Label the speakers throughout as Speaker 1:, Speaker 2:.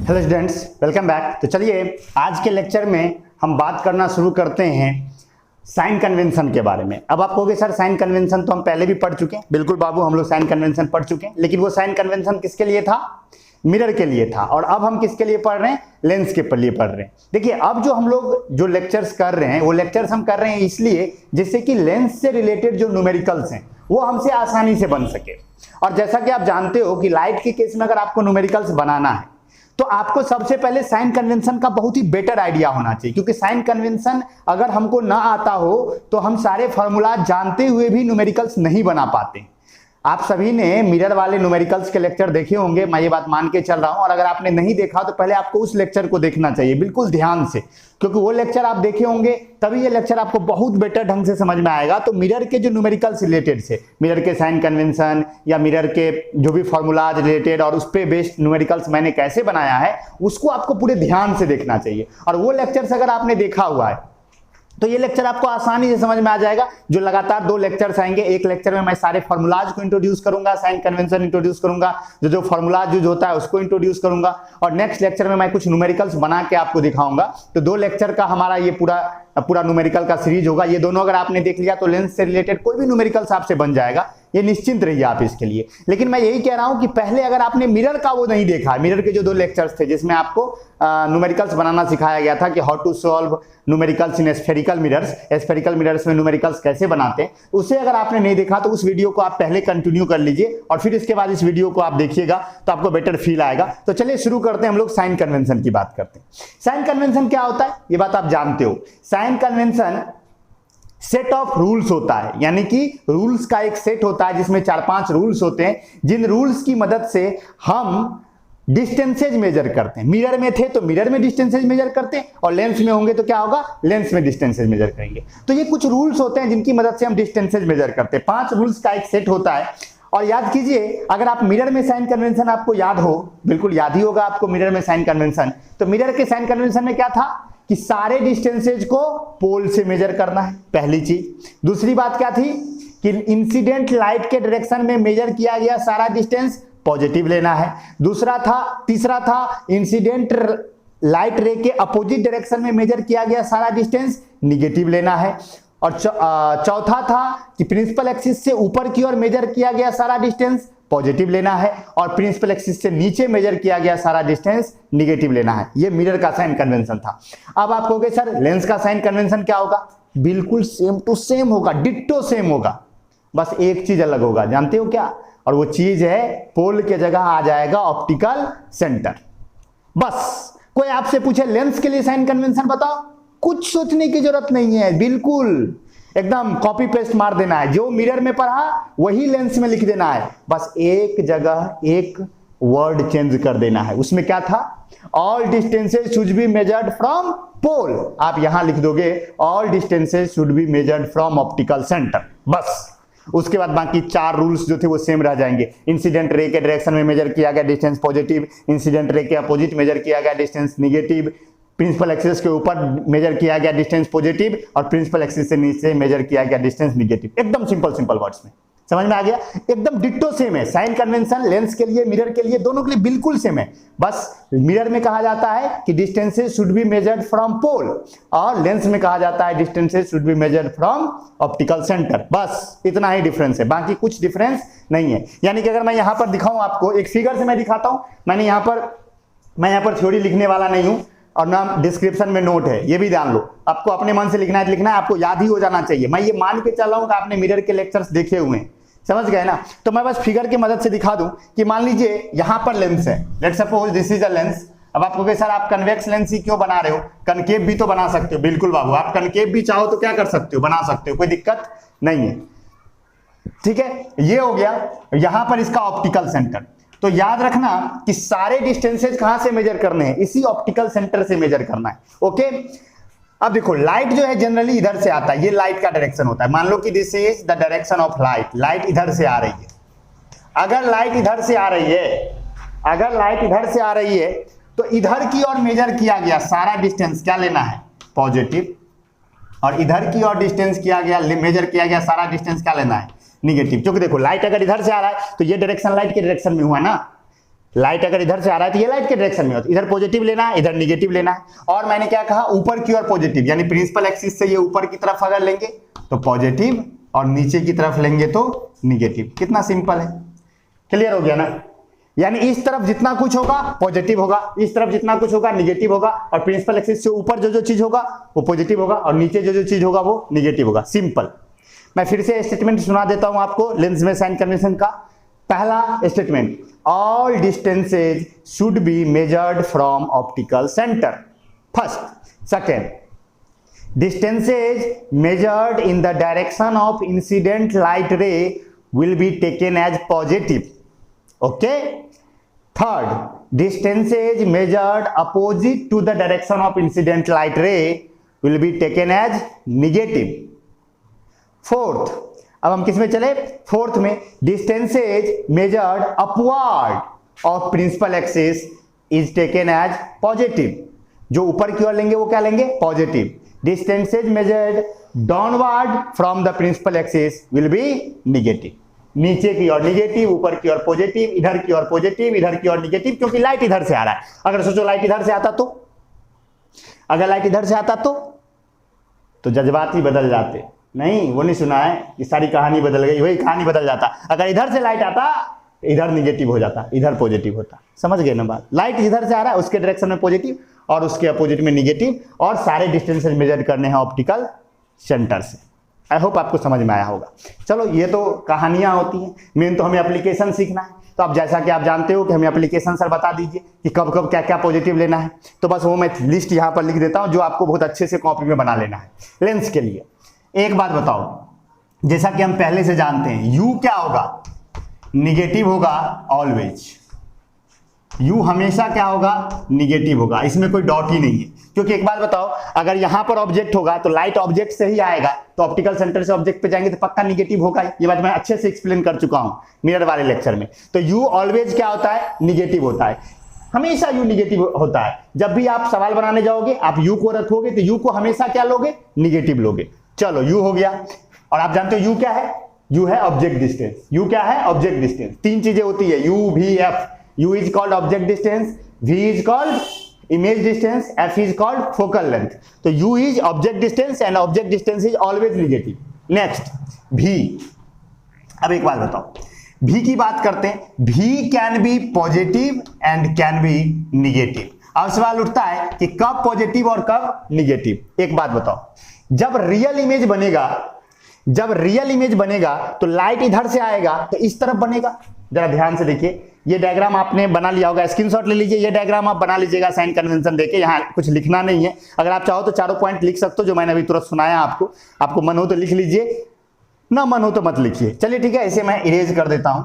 Speaker 1: Hello students, welcome back. तो चलिए आज के लेक्चर में हम बात करना शुरू करते हैं साइन कन्वेंशन के बारे में। अब आप कहोगे सर साइन कन्वेंशन तो हम पहले भी पढ़ चुके हैं। बिल्कुल बाबू, हम लोग साइन कन्वेंशन पढ़ चुके हैं, लेकिन वो साइन कन्वेंशन किसके लिए था? मिरर के लिए था। और अब हम किसके लिए पढ़ रहे हैं? लेंस के लिए पढ़ रहे हैं। देखिए, अब जो हम लोग जो लेक्चर्स कर रहे हैं वो लेक्चर्स हम कर रहे हैं इसलिए जिससे कि लेंस से रिलेटेड जो न्यूमेरिकल्स हैं वो हमसे आसानी से बन सके। और जैसा कि आप जानते हो कि लाइट के केस में अगर आपको न्यूमेरिकल्स बनाना है तो आपको सबसे पहले साइन कन्वेंशन का बहुत ही बेटर आइडिया होना चाहिए, क्योंकि साइन कन्वेंशन अगर हमको ना आता हो तो हम सारे फॉर्मूला जानते हुए भी न्यूमेरिकल्स नहीं बना पाते। आप सभी ने मिरर वाले न्यूमेरिकल्स के लेक्चर देखे होंगे, मैं ये बात मान के चल रहा हूं। और अगर आपने नहीं देखा तो पहले आपको उस लेक्चर को देखना चाहिए बिल्कुल ध्यान से, क्योंकि वो लेक्चर आप देखे होंगे तभी ये लेक्चर आपको बहुत बेटर ढंग से समझ में आएगा। तो मिरर के जो न्यूमेरिकल्स रिलेटेड से, मिरर के साइन कन्वेंशन या मिरर के जो भी फॉर्मूलाज रिलेटेड और उस पे बेस्ड न्यूमेरिकल्स मैंने कैसे बनाया है उसको आपको पूरे ध्यान से देखना चाहिए। और वो लेक्चर्स अगर आपने देखा हुआ है तो ये लेक्चर आपको आसानी से समझ में आ जाएगा। जो लगातार 2 लेक्चर्स आएंगे, एक लेक्चर में मैं सारे फॉर्मूलाज को इंट्रोड्यूस करूंगा, साइन कन्वेंशन इंट्रोड्यूस करूंगा, जो फॉर्मूलाज यूज होता है उसको इंट्रोड्यूस करूंगा, और नेक्स्ट लेक्चर में मैं कुछ न्यूमेरिकल्स बना के आपको दिखाऊंगा। तो 2 लेक्चर का हमारा ये पूरा न्यूमेरिकल का सीरीज होगा। ये दोनों अगर आपने देख लिया तो लेंस से रिलेटेड कोई भी न्यूमेरिकल्स आपसे बन जाएगा, ये निश्चिंत रहिए आप इसके लिए। लेकिन मैं यही कह रहा हूं कि पहले अगर आपने मिरर का वो नहीं देखा, मिरर के जो 2 लेक्चर्स थे जिसमें आपको न्यूमेरिकल्स बनाना सिखाया गया था कि how to solve numericals in spherical mirrors, spherical mirrors में न्यूमेरिकल्स कैसे बनाते हैं, उसे अगर आपने नहीं देखा तो उस वीडियो को आप पहले कंटिन्यू कर लीजिए और फिर इसके बाद इस वीडियो को आप देखिएगा तो आपको बेटर फील आएगा। तो चलिए शुरू करते हैं, हम लोग साइन कन्वेंशन की बात करते हैं। साइन कन्वेंशन क्या होता है ये बात आप जानते हो। Sign convention set of rules होता है, यानी कि रूल्स का एक सेट होता है जिसमें 4-5 रूल्स होते हैं, जिन रूल्स की मदद से हम डिस्टेंसेज मेजर करते हैं। मिरर में थे तो मिरर में डिस्टेंसेज मेजर करते हैं, और लेंस में होंगे तो क्या होगा? लेंस में डिस्टेंसेज मेजर करेंगे। तो ये कुछ रूल्स होते हैं जिनकी मदद से हम डिस्टेंसेज मेजर करते हैं। 5 रूल्स का एक सेट होता है। और याद कीजिए, अगर आप मिरर में साइन कन्वेंशन आपको याद हो, बिल्कुल याद ही होगा आपको मिरर में साइन कन्वेंशन। तो मिरर के साइन कन्वेंशन में क्या था कि सारे डिस्टेंसेज को पोल से मेजर करना है, पहली चीज। दूसरी बात क्या थी कि इंसिडेंट लाइट के डायरेक्शन में मेजर किया गया सारा डिस्टेंस पॉजिटिव लेना है। तीसरा था इंसिडेंट लाइट रे के अपोजिट डायरेक्शन में मेजर किया गया सारा डिस्टेंस निगेटिव लेना है। और चौथा था कि प्रिंसिपल एक्सिस से ऊपर की ओर मेजर किया गया सारा डिस्टेंस पॉजिटिव लेना है, और प्रिंसिपल एक्सिस से नीचे मेजर किया गया सारा डिस्टेंस निगेटिव लेना है। ये मिरर का साइन कन्वेंशन था। अब आप कहोगे सर लेंस का साइन कन्वेंशन क्या होगा? बिल्कुल सेम टू सेम होगा, डिट्टो सेम होगा, बस एक चीज अलग होगा। जानते हो क्या? और वो चीज है पोल के जगह आ जाएगा ऑप्टिकल सेंटर। बस कोई आपसे पूछे लेंस के लिए साइन कन्वेंशन बताओ, कुछ सोचने की जरूरत नहीं है, बिल्कुल एकदम कॉपी पेस्ट मार देना है। जो मिरर में पढ़ा वही लेंस में लिख देना है, बस एक जगह एक वर्ड चेंज कर देना है। उसमें क्या था? All distances should be measured from pole. आप यहां लिख दोगे all distances should be measured from optical centre, बस। उसके बाद बाकी 4 रूल्स जो थे वो सेम रह जाएंगे। इंसिडेंट रे के डायरेक्शन में मेजर किया गया डिस्टेंस पॉजिटिव, इंसिडेंट रे के अपोजिट मेजर किया गया डिस्टेंस निगेटिव, प्रिंसिपल एक्सिस के ऊपर मेजर किया गया डिस्टेंस पॉजिटिव, और प्रिंसिपल एक्सिस से नीचे मेजर किया गया डिस्टेंस निगेटिव। एकदम सिंपल वर्ड्स में समझ में आ गया? एकदम डिट्टो सेम है। साइन कन्वेंशन लेंस के लिए, मिरर के लिए, दोनों के लिए बिल्कुल सेम है। बस मिरर में कहा जाता है कि distances should be measured from pole, और लेंस में कहा जाता है distances should be measured from optical centre. बस इतना ही डिफरेंस है, बाकी कुछ डिफरेंस नहीं है। यानी कि अगर मैं यहां पर दिखाऊं आपको, एक फिगर से मैं दिखाता हूं, मैं यहां पर थ्योरी लिखने वाला नहीं हूं, और ना डिस्क्रिप्शन में नोट है, ये भी ध्यान लो। आपको अपने मन से लिखना है, आपको याद ही हो जाना चाहिए। मैं ये मान के चल रहा हूं कि आपने मिरर के लेक्चर्स देखे हुए हैं, समझ गए ना? तो मैं बस फिगर की मदद से दिखा दूं कि मान लीजिए यहां पर लेंस है, let's suppose this is a lens. अब आप कहोगे सर आप कन्वेक्स लेंस ही क्यों बना रहे हो? कनकेव भी तो बना सकते हो। बिल्कुल बाबू, आप कनकेव भी चाहो तो क्या कर सकते हो? बना सकते हो, कोई दिक्कत नहीं है। ठीक है, ये हो गया यहां पर इसका ऑप्टिकल सेंटर। तो याद रखना कि सारे डिस्टेंसेज कहां से मेजर करने हैं? इसी ऑप्टिकल सेंटर से मेजर करना है। ओके, अब देखो लाइट जो है जनरली इधर से आता है, ये लाइट का डायरेक्शन होता है। मान लो कि this is the direction of light, light इधर से आ रही है। अगर लाइट इधर से आ रही है तो इधर की ओर मेजर किया गया सारा डिस्टेंस क्या लेना है? पॉजिटिव। और इधर की ओर डिस्टेंस किया गया, मेजर किया गया सारा डिस्टेंस क्या लेना है? निगेटिव। क्योंकि देखो लाइट अगर इधर से आ रहा है तो ये डायरेक्शन लाइट के डायरेक्शन में हुआ ना, लाइट अगर इधर से आ रहा है तो ये लाइट के डायरेक्शन में होता है, इधर पॉजिटिव लेना है, इधर निगेटिव लेना है। और मैंने क्या कहा, ऊपर की ओर पॉजिटिव, यानी प्रिंसिपल एक्सिस से ये ऊपर की तरफ अगर लेंगे तो पॉजिटिव और नीचे की तरफ लेंगे तो निगेटिव। कितना सिंपल है, क्लियर हो गया ना। यानी इस तरफ जितना कुछ होगा पॉजिटिव होगा, इस तरफ जितना कुछ होगा निगेटिव होगा, और प्रिंसिपल एक्सिस से ऊपर जो जो चीज होगा वो पॉजिटिव होगा और नीचे जो जो चीज होगा वो निगेटिव होगा। सिंपल। मैं फिर से स्टेटमेंट सुना देता हूं आपको लेंस में साइन कन्वेंशन का। पहला statement, all distances should be measured from optical centre. First. Second, distances measured in the direction of incident light ray will be taken as positive. Okay. Third, distances measured opposite to the direction of incident light ray will be taken as negative. Fourth, अब हम किस में चले, fourth में, distances measured upward of principal axis is taken as positive. जो ऊपर की ओर लेंगे वो क्या लेंगे, positive. Distances measured downward from the principal axis will be negative. नीचे की ओर निगेटिव, ऊपर की ओर पॉजिटिव, इधर की ओर पॉजिटिव, इधर की ओर निगेटिव, क्योंकि लाइट इधर से आ रहा है। अगर सोचो लाइट इधर से आता तो, अगर लाइट इधर से आता तो जज्बात ही बदल जाते। नहीं, वो नहीं सुना है कि सारी कहानी बदल गई, वही कहानी बदल जाता। अगर इधर से लाइट आता इधर निगेटिव हो जाता, इधर पॉजिटिव होता। समझ गए ना बात। लाइट इधर से आ रहा है उसके डायरेक्शन में पॉजिटिव और उसके अपोजिट में निगेटिव, और सारे डिस्टेंसेस मेजर करने हैं ऑप्टिकल सेंटर से। आई होप आपको समझ में आया होगा। चलो, ये तो कहानियां होती हैं, मेन तो हमें एप्लीकेशन सीखना है। तो अब जैसा कि आप जानते हो कि हमें एप्लीकेशन सर बता दीजिए कि कब कब क्या क्या पॉजिटिव लेना है। तो बस वो मैं लिस्ट यहाँ पर लिख देता हूँ जो आपको बहुत अच्छे से कॉपी में बना लेना है लेंस के लिए। एक बात बताओ, जैसा कि हम पहले से जानते हैं, यू क्या होगा, निगेटिव होगा ऑलवेज। यू हमेशा क्या होगा, निगेटिव होगा, इसमें कोई डॉट ही नहीं है। क्योंकि एक बात बताओ, अगर यहां पर ऑब्जेक्ट होगा तो लाइट ऑब्जेक्ट से ही आएगा, तो ऑप्टिकल सेंटर से ऑब्जेक्ट पे जाएंगे तो पक्का निगेटिव होगा। ये बात मैं अच्छे से एक्सप्लेन कर चुका हूं मिरर वाले लेक्चर में। तो यू ऑलवेज क्या होता है, निगेटिव होता है, हमेशा यू निगेटिव होता है। जब भी आप सवाल बनाने जाओगे आप यू को रखोगे तो यू को हमेशा क्या लोगे, निगेटिव लोगे। चलो, यू हो गया। और आप जानते हो यू क्या है, यू है ऑब्जेक्ट डिस्टेंस। यू क्या है, ऑब्जेक्ट डिस्टेंस। तीन चीजें होती है, you V F. U is called object distance, V is called image distance, F is called focal length. तो U is object distance and object distance is always negative. Next, V. अब एक बात बताओ, V की बात करते हैं। V can be positive and can be negative. अब सवाल उठता है कि कब पॉजिटिव और कब निगेटिव। एक बात बताओ, जब रियल इमेज बनेगा तो लाइट इधर से आएगा तो इस तरफ बनेगा। जरा ध्यान से देखिए, ये डायग्राम आपने बना लिया होगा, स्क्रीनशॉट ले लीजिए। ये डायग्राम आप बना लीजिएगा साइन कन्वेंशन देके। यहाँ कुछ लिखना नहीं है, अगर आप चाहो तो चारों पॉइंट लिख सकते हो जो मैंने अभी तुरंत सुनाया आपको मन हो तो लिख लीजिए, ना मन हो तो मत लिखिए। चलिए ठीक है, इसे मैं इरेज कर देता हूं।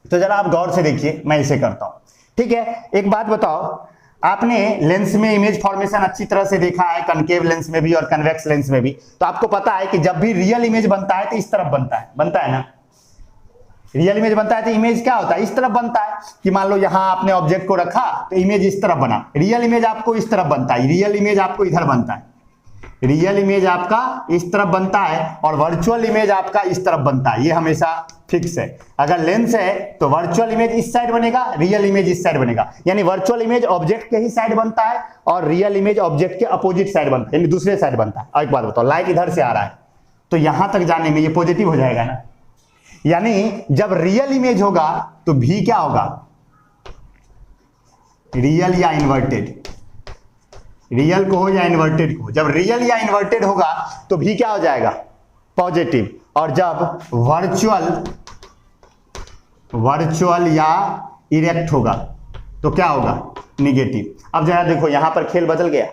Speaker 1: तो जरा आप गौर से देखिए, मैं इसे करता हूं। ठीक है, एक बात बताओ, आपने लेंस में इमेज फॉर्मेशन अच्छी तरह से देखा है, कनकेव लेंस में भी और कन्वेक्स लेंस में भी। तो आपको पता है कि जब भी रियल इमेज बनता है तो इस तरफ बनता है ना। रियल इमेज बनता है तो इमेज क्या होता है, इस तरफ बनता है। कि मान लो यहां आपने ऑब्जेक्ट को रखा तो इमेज इस तरफ बना। रियल इमेज आपको इस तरफ बनता है, रियल इमेज आपको इधर बनता है। रियल इमेज आपका इस तरफ बनता है और वर्चुअल इमेज आपका इस तरफ बनता है। ये हमेशा फिक्स है। अगर लेंस है तो वर्चुअल इमेज इस साइड बनेगा, रियल इमेज इस साइड बनेगा। यानी वर्चुअल इमेज ऑब्जेक्ट के ही साइड बनता है और रियल इमेज ऑब्जेक्ट के अपोजिट साइड बनता है, यानी दूसरे साइड बनता है। और एक बात बताओ, लाइट इधर से आ रहा है तो यहां तक जाने में ये पॉजिटिव हो जाएगा ना। यानी जब रियल इमेज होगा तो भी क्या होगा, रियल या इन्वर्टेड। रियल को हो या इन्वर्टेड को, जब रियल या इन्वर्टेड होगा तो भी क्या हो जाएगा, पॉजिटिव। और जब वर्चुअल या इरेक्ट होगा तो क्या होगा, निगेटिव। अब जरा देखो, यहां पर खेल बदल गया।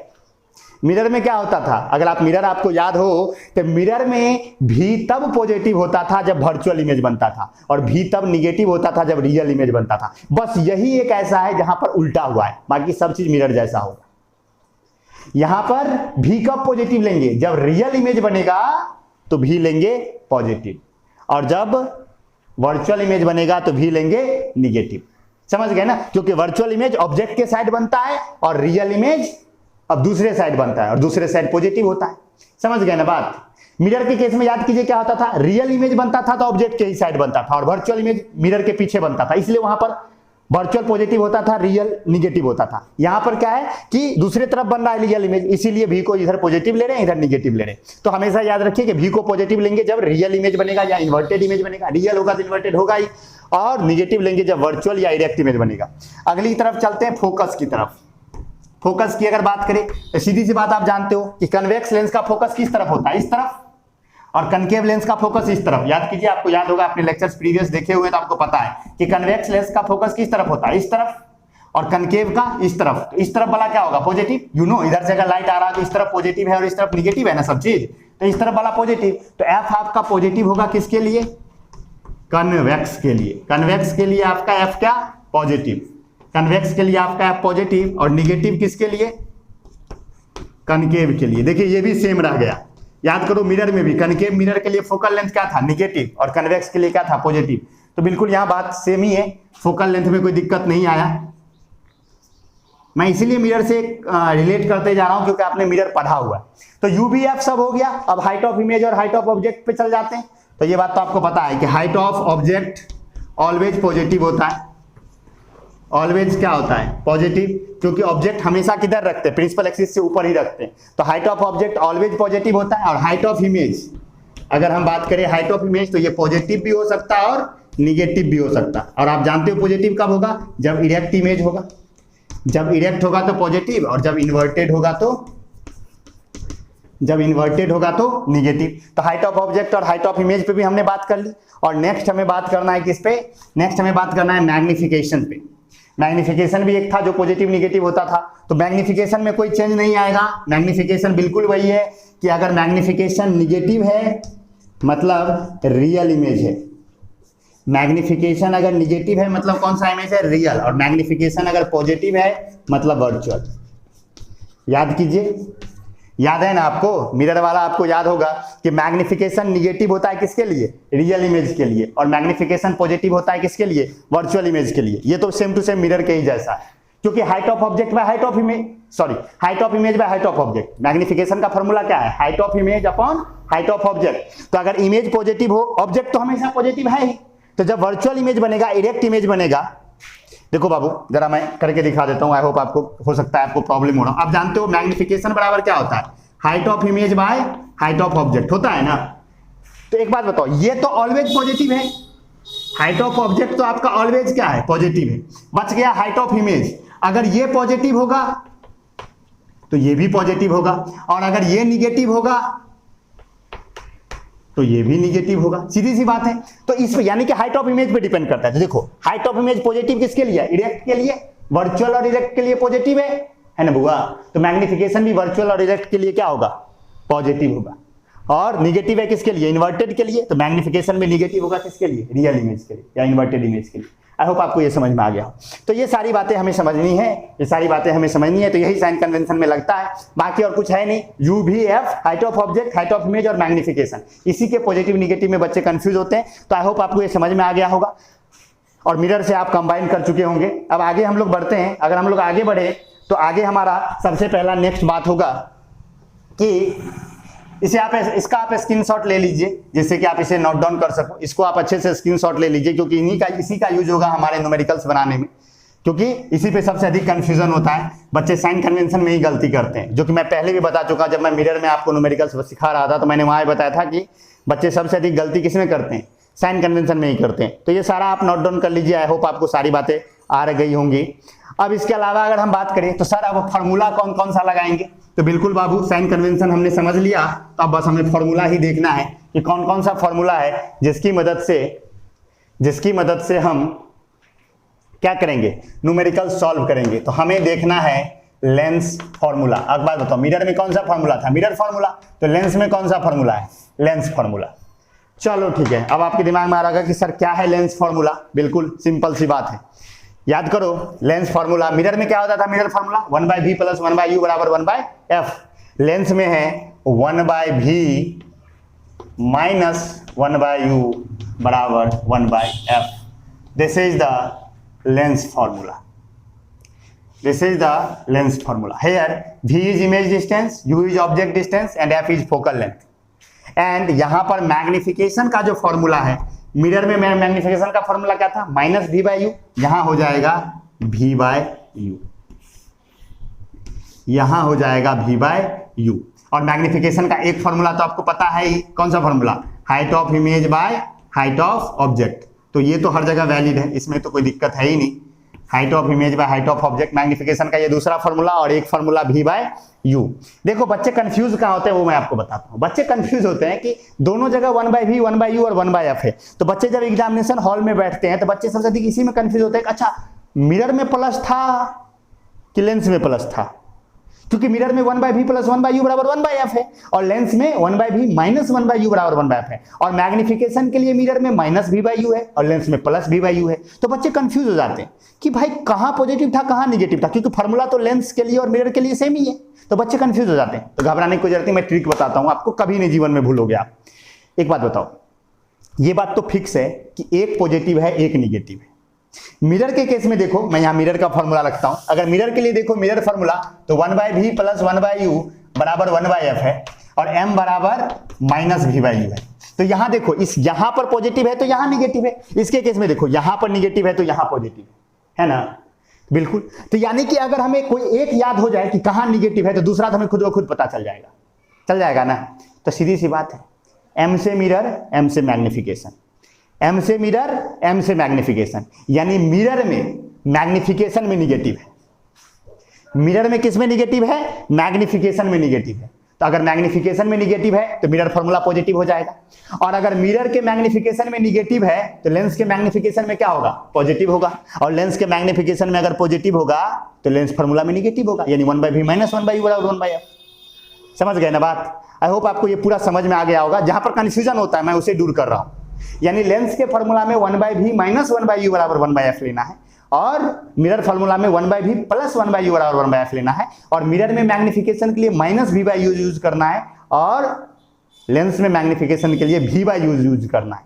Speaker 1: मिरर में क्या होता था, अगर आप मिरर आपको याद हो तो मिरर में भी तब पॉजिटिव होता था जब वर्चुअल इमेज बनता था, और भी तब निगेटिव होता था जब रियल इमेज बनता था। बस यही एक ऐसा है जहां पर उल्टा हुआ है, बाकी सब चीज मिरर जैसा होगा। यहां पर भी कब पॉजिटिव लेंगे, जब रियल इमेज बनेगा तो भी लेंगे पॉजिटिव, और जब वर्चुअल इमेज बनेगा तो भी लेंगे निगेटिव। समझ गए ना, क्योंकि वर्चुअल इमेज ऑब्जेक्ट के साइड बनता है और रियल इमेज अब दूसरे साइड बनता है और दूसरे साइड पॉजिटिव होता है। समझ गए ना बात। मिरर के केस में याद कीजिए क्या होता था, रियल इमेज बनता था तो ऑब्जेक्ट के ही साइड बनता था और वर्चुअल इमेज मिरर के पीछे बनता था, इसलिए वहां पर वर्चुअल पॉजिटिव होता था, रियल निगेटिव होता था। यहां पर क्या है कि दूसरी तरफ बन रहा है रियल इमेज, इसीलिए भी को इधर पॉजिटिव ले रहे हैं, इधर निगेटिव ले रहे हैं। तो हमेशा याद रखिए कि भी को पॉजिटिव लेंगे जब रियल इमेज बनेगा या इन्वर्टेड इमेज बनेगा, रियल होगा तो इन्वर्टेड होगा ही, और निगेटिव लेंगे जब वर्चुअल या इरेक्ट इमेज बनेगा। अगली तरफ चलते हैं, फोकस की तरफ। फोकस की अगर बात करें तो सीधी सी बात आप जानते हो कि कन्वेक्स लेंस का फोकस किस तरफ होता है, इस तरफ, और कनकेव लेंस का फोकस इस तरफ। याद कीजिए, आपको याद होगा, अपने लेक्चर्स प्रीवियस देखे हुए तो आपको पता है कि कन्वेक्स लेंस का फोकस किस तरफ होता है, इस तरफ, और कनकेव का इस तरफ। तो इस तरफ वाला क्या होगा, पॉजिटिव। यू नो, इधर से अगर लाइट आ रहा है तो इस तरफ पॉजिटिव है और इस तरफ निगेटिव है ना सब चीज, तो इस तरफ वाला पॉजिटिव। तो एफ आपका पॉजिटिव होगा किसके लिए, कन्वेक्स के लिए। कन्वेक्स के लिए आपका एफ क्या, पॉजिटिव। कन्वेक्स के लिए आपका एफ पॉजिटिव, और निगेटिव किसके लिए, कनकेव के लिए। देखिए ये भी सेम रह गया, याद करो, मिरर में भी कनकेव मिरर के लिए फोकल लेंथ क्या था, निगेटिव, और कन्वेक्स के लिए क्या था, पॉजिटिव। तो बिल्कुल यहां बात सेम ही है, फोकल लेंथ में कोई दिक्कत नहीं आया। मैं इसीलिए मिरर से रिलेट करते जा रहा हूं क्योंकि आपने मिरर पढ़ा हुआ है। तो यूवीएफ सब हो गया। अब हाइट ऑफ इमेज और हाइट ऑफ ऑब्जेक्ट पे चल जाते हैं। तो ये बात तो आपको पता है कि height of object always positive होता है। ऑलवेज क्या होता है, पॉजिटिव, क्योंकि ऑब्जेक्ट हमेशा किधर रखते हैं, प्रिंसिपल एक्सिस से ऊपर ही रखते हैं। तो height of object always positive होता है। और हाइट ऑफ इमेज, अगर हम बात करें हाइट ऑफ इमेज, तो ये पॉजिटिव भी हो सकता है और निगेटिव भी हो सकता है। और आप जानते हो पॉजिटिव कब होगा, जब इरेक्ट इमेज होगा। जब इरेक्ट होगा तो पॉजिटिव, और जब इन्वर्टेड होगा तो निगेटिव। तो हाइट ऑफ ऑब्जेक्ट और हाइट ऑफ इमेज पे भी हमने बात कर ली। और नेक्स्ट हमें बात करना है किस पे, नेक्स्ट हमें बात करना है मैग्निफिकेशन पे। मैग्निफिकेशन भी एक था जो पॉजिटिव निगेटिव होता था। तो मैग्निफिकेशन में कोई चेंज नहीं आएगा। मैग्निफिकेशन बिल्कुल वही है कि अगर मैग्निफिकेशन निगेटिव है मतलब रियल इमेज है। मैग्निफिकेशन अगर निगेटिव है मतलब कौन सा इमेज है, रियल। और मैग्निफिकेशन अगर पॉजिटिव है मतलब वर्चुअल। याद कीजिए, याद है ना आपको, मिरर वाला आपको याद होगा कि मैग्निफिकेशन निगेटिव होता है किसके लिए, रियल इमेज के लिए, और मैग्निफिकेशन पॉजिटिव होता है किसके लिए, वर्चुअल इमेज के लिए। ये तो सेम टू सेम मिरर के ही जैसा है, क्योंकि height of object by height of image, sorry, height of image by height of object. Magnification का फॉर्मूला क्या है, height of image upon height of object. तो अगर इमेज पॉजिटिव हो, ऑब्जेक्ट तो हमेशा पॉजिटिव है ही, तो जब वर्चुअल इमेज बनेगा, इरेक्ट इमेज बनेगा। देखो बाबू, जरा मैं करके दिखा देता हूं, आई होप आपको हो सकता है आपको प्रॉब्लम हो रहा। आप जानते हो मैग्निफिकेशन बराबर क्या होता है, height of image by height of object होता है ना। तो एक बात बताओ, ये तो ऑलवेज पॉजिटिव है, हाइट ऑफ ऑब्जेक्ट तो आपका ऑलवेज क्या है, पॉजिटिव है। बच गया हाइट ऑफ इमेज, अगर ये पॉजिटिव होगा तो ये भी पॉजिटिव होगा, और अगर ये निगेटिव होगा तो ये भी निगेटिव होगा। सीधी सी बात है। तो इस पे यानी कि हाइट ऑफ इमेज पे डिपेंड करता है। तो देखो, हाइट ऑफ इमेज पॉजिटिव किसके लिए, इरेक्ट के लिए। वर्चुअल और इरेक्ट के लिए पॉजिटिव है ना बुआ। तो मैग्निफिकेशन भी वर्चुअल और इरेक्ट के लिए क्या होगा, पॉजिटिव होगा। और निगेटिव है किसके लिए, इन्वर्टेड के लिए। तो मैग्निफिकेशन में निगेटिव होगा किसके लिए, रियल इमेज के लिए या इन्वर्टेड इमेज के लिए। आई होप आपको ये समझ में आ गया हो। तो ये सारी बातें हमें समझनी है, ये सारी बातें हमें समझनी है। तो यही साइन कन्वेंशन में लगता है, बाकी और कुछ है नहीं। यू भी F, height of object, height of image और मैग्निफिकेशन, इसी के पॉजिटिव निगेटिव में बच्चे कंफ्यूज होते हैं। तो आई होप आपको ये समझ में आ गया होगा, और मिरर से आप कंबाइन कर चुके होंगे। अब आगे हम लोग बढ़ते हैं। अगर हम लोग आगे बढ़े तो आगे हमारा सबसे पहला नेक्स्ट बात होगा कि इसे आप, इसका आप स्क्रीनशॉट ले लीजिए, जिससे कि आप इसे नोट डाउन कर सको। इसको आप अच्छे से स्क्रीनशॉट ले लीजिए, क्योंकि इसी का यूज होगा हमारे न्यूमेरिकल्स बनाने में, क्योंकि इसी पे सबसे अधिक कंफ्यूजन होता है। बच्चे साइन कन्वेंशन में ही गलती करते हैं, जो कि मैं पहले भी बता चुका। जब मैं मिरर में आपको न्यूमेरिकल्स सिखा रहा था तो मैंने वहां बताया था कि बच्चे सबसे अधिक गलती किसमें करते हैं, साइन कन्वेंशन में ही करते हैं। तो ये सारा आप नोट डाउन कर लीजिए। आई होप आपको सारी बातें आ गई होंगी। अब इसके अलावा अगर हम बात करें तो सर अब फॉर्मूला कौन कौन सा लगाएंगे, तो बिल्कुल बाबू, साइन कन्वेंशन हमने समझ लिया। तो अब बस हमें फॉर्मूला ही देखना है कि कौन कौन सा फॉर्मूला है जिसकी मदद से हम क्या करेंगे, न्यूमेरिकल सॉल्व करेंगे। तो हमें देखना है लेंस फॉर्मूला। अब बात बताओ, मिरर में कौन सा फॉर्मूला था, मिरर फॉर्मूला। तो लेंस में कौन सा फॉर्मूला है, लेंस फॉर्मूला। चलो ठीक है, अब आपके दिमाग में आ रहा है कि सर क्या है लेंस फॉर्मूला। बिल्कुल सिंपल सी बात है, याद करो लेंस फॉर्मूला। मिरर में क्या होता था, मिरर फॉर्मूला 1/v + 1/u बराबर 1/f। लेंस में है 1/v - 1/u बराबर 1/f। This is the lens formula. This is the lens formula. Here v is image distance, u is object distance and f is focal length। And यहां पर magnification का जो formula है, mirror में magnification का formula क्या था, minus we by you, यहां हो जाएगा वी बाय यू, यहां हो जाएगा वी बाय यू। और मैग्निफिकेशन का एक फॉर्मूला तो आपको पता है ही, कौन सा formula, height of image by height of object. तो ये तो हर जगह वैलिड है, इसमें तो कोई दिक्कत है ही नहीं। Height of image by height of object, magnification का ये दूसरा फॉर्मूला, और एक फॉर्मूला वी बाय यू। देखो बच्चे कंफ्यूज कहां होते हैं वो मैं आपको बताता हूं। बच्चे कंफ्यूज होते हैं कि दोनों जगह 1 बाय वी 1 बाय यू और 1 बाय एफ है। तो बच्चे जब एग्जामिनेशन हॉल में बैठते हैं तो बच्चे सबसे अधिक इसी में कंफ्यूज होते हैं, अच्छा मिरर में प्लस था कि लेंस में प्लस था, क्योंकि मिरर में 1 by v plus 1 by u बराबर 1 बाय एफ है, और लेंस में 1 by v minus 1 by u बराबर 1 बाय एफ है। और मैग्निफिकेशन के लिए मिरर में माइनस वी बाय यू है और लेंस में प्लस वी बाय यू है। तो बच्चे कंफ्यूज हो जाते हैं कि भाई कहां पॉजिटिव था कहां निगेटिव था, क्योंकि फॉर्मूला तो लेंस के लिए और मिरर के लिए सेम ही है। तो बच्चे कंफ्यूज हो जाते हैं। तो घबराने की कोई जरूरत नहीं, मैं ट्रिक बताता हूं आपको, कभी नहीं जीवन में भूलोगे आप। एक बात बताओ, ये बात तो फिक्स है कि एक पॉजिटिव है एक निगेटिव है। मिरर के केस में देखो, मैं यहां मिरर का फॉर्मूला रखता हूं। अगर मिरर के लिए देखो मिरर फॉर्मूला, तो 1 by v plus 1 by u बराबर 1 बाय एफ है, और m बराबर माइनस वी बाय यू है। तो यहां देखो, इस यहां पर पॉजिटिव है तो यहां निगेटिव है, इसके केस में देखो यहां पर निगेटिव है तो यहां पॉजिटिव है ना, बिल्कुल। तो यानी कि अगर हमें कोई एक याद हो जाए कि कहां निगेटिव है तो दूसरा तो हमें खुद ब खुद पता चल जाएगा ना। तो सीधी सी बात है, m से मिरर m से मैग्निफिकेशन, m से मिरर m से मैग्निफिकेशन, यानी मिरर में मैग्निफिकेशन में निगेटिव है, मिरर में किस में निगेटिव है, मैग्निफिकेशन में निगेटिव है। तो अगर मैग्निफिकेशन में निगेटिव है तो मिरर फॉर्मूला पॉजिटिव हो जाएगा, और अगर मिरर के मैग्निफिकेशन में निगेटिव है तो लेंस के मैग्निफिकेशन में क्या होगा, पॉजिटिव होगा। और लेंस के मैग्निफिकेशन में अगर पॉजिटिव होगा तो लेंस फॉर्मूला में निगेटिव होगा, यानी 1 by v minus 1 by u बराबर 1 बाय एफ। समझ गए ना बात? आई होप आपको ये पूरा समझ में आ गया होगा। जहां पर कंफ्यूजन होता है मैं उसे दूर कर रहा हूं। यानी लेंस के फॉर्मूला में 1 by v minus 1 by u बराबर 1 बाय एफ लेना है, और मिरर फॉर्मूला में 1 by v plus 1 by u बराबर 1 बाय एफ लेना है, और मिरर में मैग्निफिकेशन के लिए minus v by u use करना है, और लेंस में मैग्निफिकेशन के लिए वी बाय यू यूज करना है।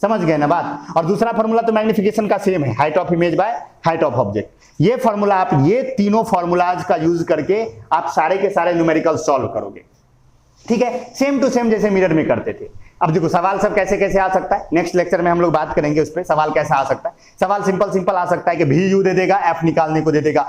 Speaker 1: समझ गए ना बात? और दूसरा फॉर्मूला तो मैग्निफिकेशन का सेम है, height of image by height of object. ये फॉर्मूला आप ये तीनों फॉर्मूलाज का यूज करके आप सारे के सारे न्यूमेरिकल सॉल्व करोगे, ठीक है, सेम टू सेम जैसे मिरर में करते थे। अब देखो सवाल सब कैसे कैसे आ सकता है, नेक्स्ट लेक्चर में हम लोग बात करेंगे उस पर, सवाल कैसा आ सकता है। सवाल सिंपल आ सकता है कि भी यू दे देगा, एफ निकालने को दे देगा,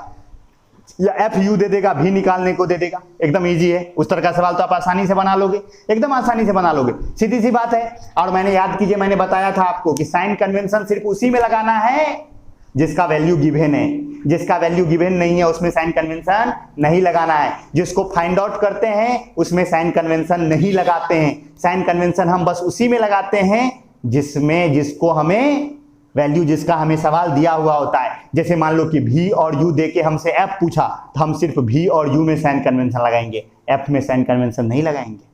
Speaker 1: या एफ यू दे देगा, भी निकालने को दे देगा। एकदम इजी है, उस तरह का सवाल तो आप आसानी से बना लोगे, एकदम आसानी से बना लोगे, सीधी सी बात है। और मैंने याद कीजिए, मैंने बताया था आपको कि साइन कन्वेंशन सिर्फ उसी में लगाना है जिसका वैल्यू गिवन है, जिसका वैल्यू गिवन नहीं है उसमें साइन कन्वेंशन नहीं लगाना है। जिसको फाइंड आउट करते हैं उसमें साइन कन्वेंशन नहीं लगाते हैं। साइन कन्वेंशन हम बस उसी में लगाते हैं जिसमें जिसको हमें वैल्यू, जिसका हमें सवाल दिया हुआ होता है। जैसे मान लो कि भी और यू देके हमसे एफ पूछा, तो हम सिर्फ भी और यू में साइन कन्वेंशन लगाएंगे, एफ में साइन कन्वेंशन नहीं लगाएंगे।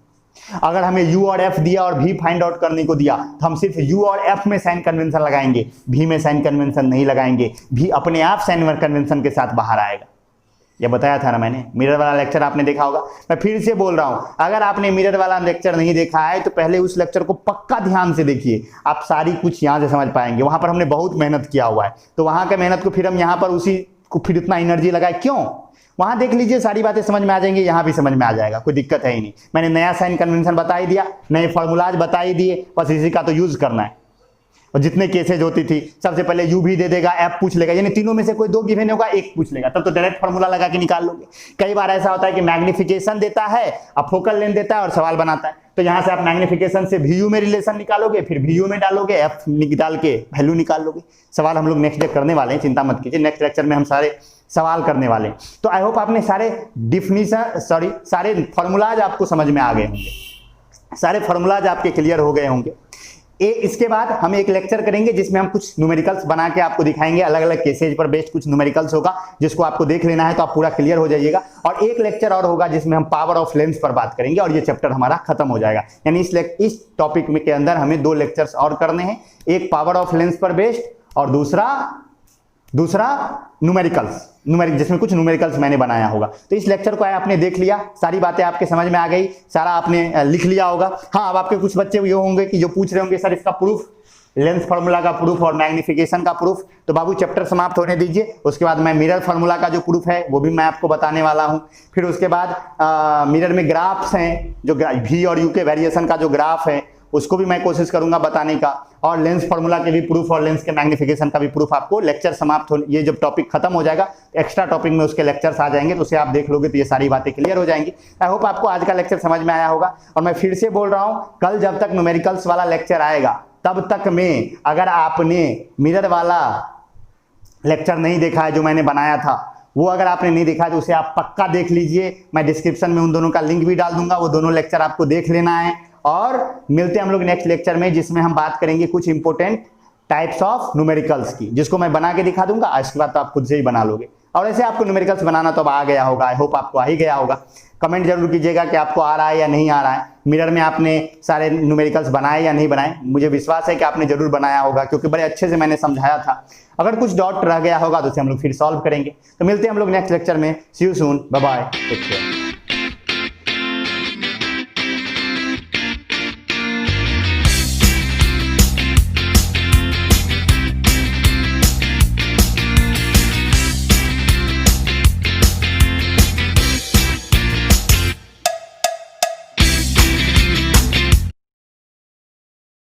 Speaker 1: अगर हमें u और f दिया और v फाइंड आउट करने को दिया तो हम सिर्फ u और f में साइन कन्वेंशन लगाएंगे, v में साइन कन्वेंशन नहीं लगाएंगे। v अपने आप साइन कन्वेंशन के साथ बाहर आएगा। ये बताया था ना मैंने। मिरर वाला लेक्चर आपने देखा होगा, मैं फिर से बोल रहा हूं, अगर आपने मिरर वाला लेक्चर नहीं देखा है तो पहले उस लेक्चर को पक्का ध्यान से देखिए, आप सारी कुछ यहां से समझ पाएंगे। वहां पर हमने बहुत मेहनत किया हुआ है, तो वहां के मेहनत को फिर हम यहाँ पर उसी को फिर इतना एनर्जी लगाए क्यों? वहां देख लीजिए, सारी बातें समझ में आ जाएंगी, यहां भी समझ में आ जाएगा, कोई दिक्कत है ही नहीं। मैंने नया साइन कन्वेंशन बता ही दिया, नए फॉर्मूलाज बता ही दिए, बस इसी का तो यूज करना है। और जितने केसेज होती थी, सबसे पहले यू भी दे देगा, एफ पूछ लेगा, यानी तीनों में से कोई दो गिवन होगा, एक पूछ लेगा, तब तो डायरेक्ट फॉर्मूला लगा के निकाल लोगे। कई बार ऐसा होता है कि मैग्निफिकेशन देता है, अब फोकल लेंथ देता है और सवाल बनाता है, तो यहां से आप मैग्निफिकेशन से भी यू में रिलेशन निकालोगे, फिर भी यू में डालोगे, एफ निकाल के वैल्यू निकाल लोगे। सवाल हम लोग नेक्स्ट डे करने वाले हैं, चिंता मत कीजिए, नेक्स्ट लेक्चर में हम सारे सवाल करने वाले हैं। तो आई होप आपने सारे सारे फॉर्मूलाज आपको समझ में आ गए होंगे, सारे फॉर्मूलाज आपके क्लियर हो गए होंगे। इसके बाद हम एक लेक्चर करेंगे जिसमें हम कुछ न्यूमेरिकल्स बना के आपको दिखाएंगे, अलग अलग केसेज पर बेस्ड कुछ न्यूमेरिकल्स होगा जिसको आपको देख लेना है, तो आप पूरा क्लियर हो जाइएगा। और एक लेक्चर और होगा जिसमें हम पावर ऑफ लेंस पर बात करेंगे, और ये चैप्टर हमारा खत्म हो जाएगा। यानी इस टॉपिक में के अंदर हमें 2 लेक्चर्स और करने हैं, एक पावर ऑफ लेंस पर बेस्ड और दूसरा न्यूमेरिकल्स जिसमें कुछ न्यूमेरिकल्स मैंने बनाया होगा। तो इस लेक्चर को आपने देख लिया, सारी बातें आपके समझ में आ गई, सारा आपने लिख लिया होगा। हाँ, अब आपके कुछ बच्चे ये होंगे कि जो पूछ रहे होंगे सर इसका प्रूफ, लेंस फार्मूला का प्रूफ और मैग्निफिकेशन का प्रूफ, तो बाबू चैप्टर समाप्त होने दीजिए, उसके बाद मैं मिरर फार्मूला का जो प्रूफ है वो भी मैं आपको बताने वाला हूं। फिर उसके बाद मिरर में ग्राफ्स हैं, जो भी और यू के वेरिएशन का जो ग्राफ है उसको भी मैं कोशिश करूंगा बताने का, और लेंस फार्मूला के भी प्रूफ और लेंस के मैग्निफिकेशन का भी प्रूफ आपको लेक्चर समाप्त हो, ये जब टॉपिक खत्म हो जाएगा एक्स्ट्रा टॉपिक में उसके लेक्चर्स आ जाएंगे, तो उसे आप देख लोगे तो ये सारी बातें क्लियर हो जाएंगी। आई होप आपको आज का लेक्चर समझ में आया होगा। और मैं फिर से बोल रहा हूं, कल जब तक न्यूमेरिकल्स वाला लेक्चर आएगा तब तक में अगर आपने मिरर वाला लेक्चर नहीं देखा है जो मैंने बनाया था, वो अगर आपने नहीं देखा है तो उसे आप पक्का देख लीजिए। मैं डिस्क्रिप्शन में उन दोनों का लिंक भी डाल दूंगा, वो दोनों लेक्चर आपको देख लेना है। और मिलते हैं हम लोग नेक्स्ट लेक्चर में, जिसमें हम बात करेंगे कुछ इंपॉर्टेंट टाइप्स ऑफ न्यूमेरिकल्स की, जिसको मैं बना के दिखा दूंगा। इसके बाद तो आप खुद से ही बना लोगे। और ऐसे आपको न्यूमेरिकल्स बनाना तो अब आ गया होगा, आई होप आपको आ ही गया होगा। कमेंट जरूर कीजिएगा कि आपको आ रहा है या नहीं आ रहा है। मिरर में आपने सारे न्यूमेरिकल्स बनाए या नहीं बनाए, मुझे विश्वास है कि आपने जरूर बनाया होगा, क्योंकि बड़े अच्छे से मैंने समझाया था। अगर कुछ डाउट रह गया होगा तो उसे हम लोग फिर सॉल्व करेंगे। तो मिलते हैं हम लोग नेक्स्ट लेक्चर में। See you soon, bye bye, take care.